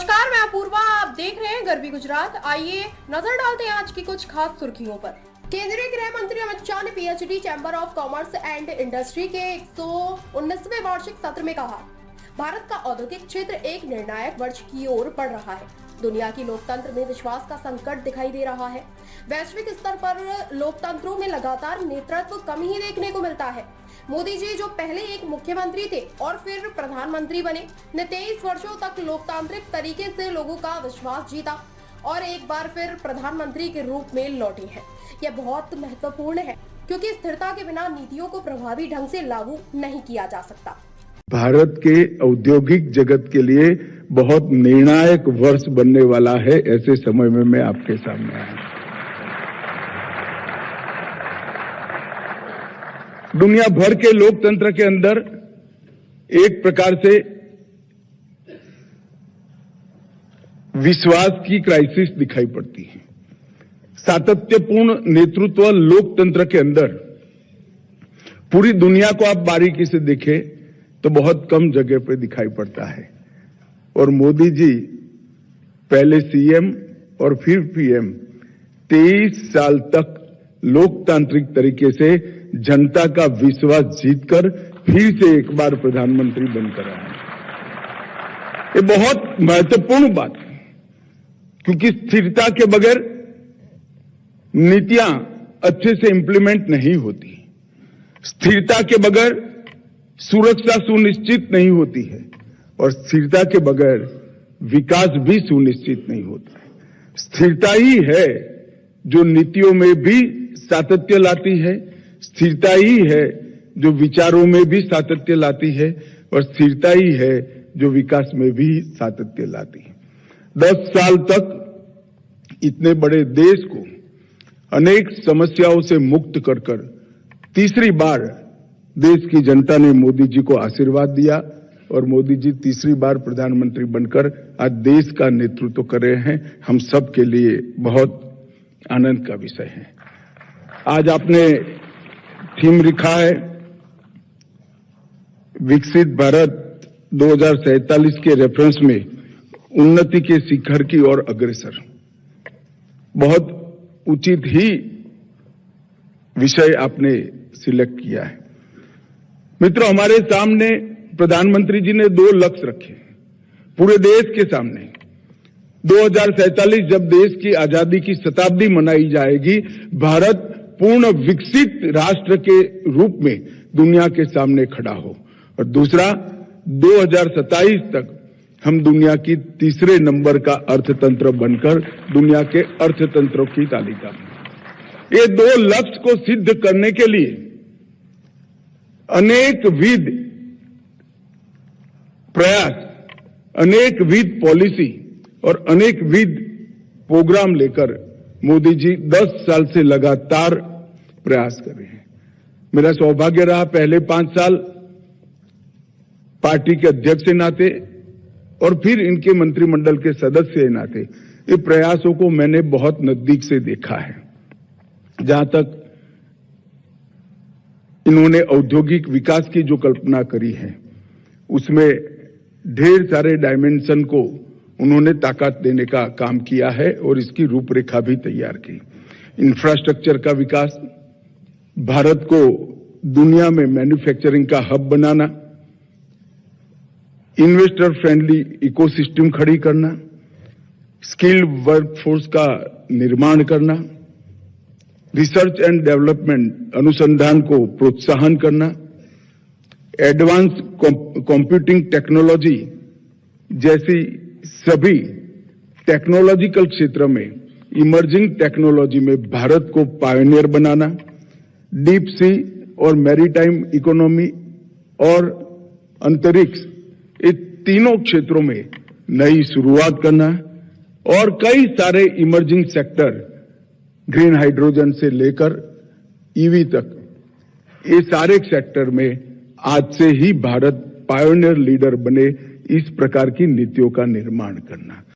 नमस्कार, मैं अपूर्वा। आप देख रहे हैं गर्वी गुजरात। आइए नजर डालते हैं आज की कुछ खास सुर्खियों पर। केंद्रीय गृह मंत्री अमित शाह ने PhD chamber of commerce and industry के 119वें वार्षिक सत्र में कहा, भारत का औद्योगिक क्षेत्र एक निर्णायक वर्ष की ओर बढ़ रहा है। दुनिया की लोकतंत्र में विश्वास का संकट दिखाई दे रहा है। वैश्विक स्तर पर लोकतंत्रों में लगातार नेतृत्व कमी ही देखने को मिलता है। मोदी जी जो पहले एक मुख्यमंत्री थे और फिर प्रधानमंत्री बने, ने 23 वर्षों तक लोकतांत्रिक तरीके से लोगों का विश्वास जीता और एक बार फिर प्रधानमंत्री के रूप में लौटे हैं। यह बहुत महत्वपूर्ण है क्योंकि स्थिरता के बिना नीतियों को प्रभावी ढंग से लागू नहीं किया जा सकता। भारत के औद्योगिक जगत के लिए बहुत निर्णायक वर्ष बनने वाला है। ऐसे समय में मैं आपके सामने आया। दुनिया भर के लोकतंत्र के अंदर एक प्रकार से विश्वास की क्राइसिस दिखाई पड़ती है। सातत्यपूर्ण नेतृत्व लोकतंत्र के अंदर पूरी दुनिया को आप बारीकी से देखें तो बहुत कम जगह पे दिखाई पड़ता है। और मोदी जी पहले सीएम और फिर पीएम 23 साल तक लोकतांत्रिक तरीके से जनता का विश्वास जीतकर फिर से एक बार प्रधानमंत्री बनकर आए। ये बहुत महत्वपूर्ण बात है क्योंकि स्थिरता के बगैर नीतियां अच्छे से इंप्लीमेंट नहीं होती। स्थिरता के बगैर सुरक्षा सुनिश्चित नहीं होती है और स्थिरता के बगैर विकास भी सुनिश्चित नहीं होता है। स्थिरता ही है जो नीतियों में भी सातत्य लाती है, स्थिरता ही है जो विचारों में भी सातत्य लाती है और स्थिरता ही है जो विकास में भी सातत्य लाती है। 10 साल तक इतने बड़े देश को अनेक समस्याओं से मुक्त कर तीसरी बार देश की जनता ने मोदी जी को आशीर्वाद दिया और मोदी जी तीसरी बार प्रधानमंत्री बनकर आज देश का नेतृत्व कर रहे हैं। हम सब के लिए बहुत आनंद का विषय है। आज आपने थीम लिखा है विकसित भारत 2047 के रेफरेंस में उन्नति के शिखर की ओर अग्रसर। बहुत उचित ही विषय आपने सिलेक्ट किया है। मित्रों, हमारे सामने प्रधानमंत्री जी ने 2 लक्ष्य रखे पूरे देश के सामने। 2047 जब देश की आजादी की शताब्दी मनाई जाएगी, भारत पूर्ण विकसित राष्ट्र के रूप में दुनिया के सामने खड़ा हो। और दूसरा, 2027 तक हम दुनिया की तीसरे नंबर का अर्थतंत्र बनकर दुनिया के अर्थतंत्रों की तालिका में। ये 2 लक्ष्य को सिद्ध करने के लिए अनेकविध प्रयास, अनेकविध पॉलिसी और अनेकविध प्रोग्राम लेकर मोदी जी 10 साल से लगातार प्रयास कर रहे हैं। मेरा सौभाग्य रहा पहले 5 साल पार्टी के अध्यक्ष के नाते और फिर इनके मंत्रिमंडल के सदस्य के नाते ये प्रयासों को मैंने बहुत नजदीक से देखा है। जहां तक इन्होंने औद्योगिक विकास की जो कल्पना करी है उसमें ढेर सारे डायमेंशन को उन्होंने ताकत देने का काम किया है और इसकी रूपरेखा भी तैयार की। इंफ्रास्ट्रक्चर का विकास, भारत को दुनिया में मैन्युफैक्चरिंग का हब बनाना, इन्वेस्टर फ्रेंडली इकोसिस्टम खड़ी करना, स्किल्ड वर्कफोर्स का निर्माण करना, रिसर्च एंड डेवलपमेंट अनुसंधान को प्रोत्साहन करना, एडवांस कंप्यूटिंग टेक्नोलॉजी जैसी सभी टेक्नोलॉजिकल क्षेत्र में इमर्जिंग टेक्नोलॉजी में भारत को पायनियर बनाना, डीप सी और मैरीटाइम इकोनॉमी और अंतरिक्ष, ये तीनों क्षेत्रों में नई शुरुआत करना और कई सारे इमर्जिंग सेक्टर, ग्रीन हाइड्रोजन से लेकर ईवी तक, ये सारे सेक्टर में आज से ही भारत पायोनियर लीडर बने, इस प्रकार की नीतियों का निर्माण करना।